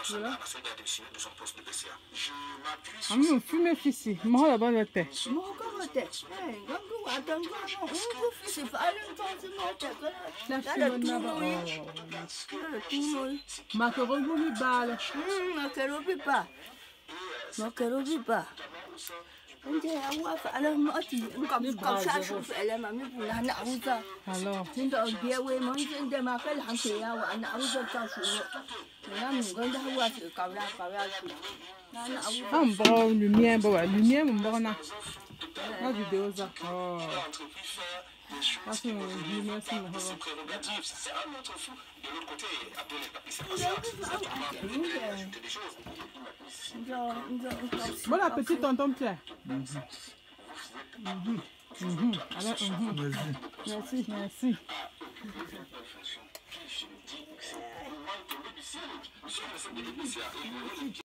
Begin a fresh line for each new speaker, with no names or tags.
Voilà. On fume ici. Moi là-bas le thé. Macaroni bale.
Macaroni pas.
Alors. Bon, lumière, lumière, bon, na. La vidéo ça. Oh. Ah, c'est lumière, c'est bon. Bon appétit, tonton Pierre. Alors, merci. Merci.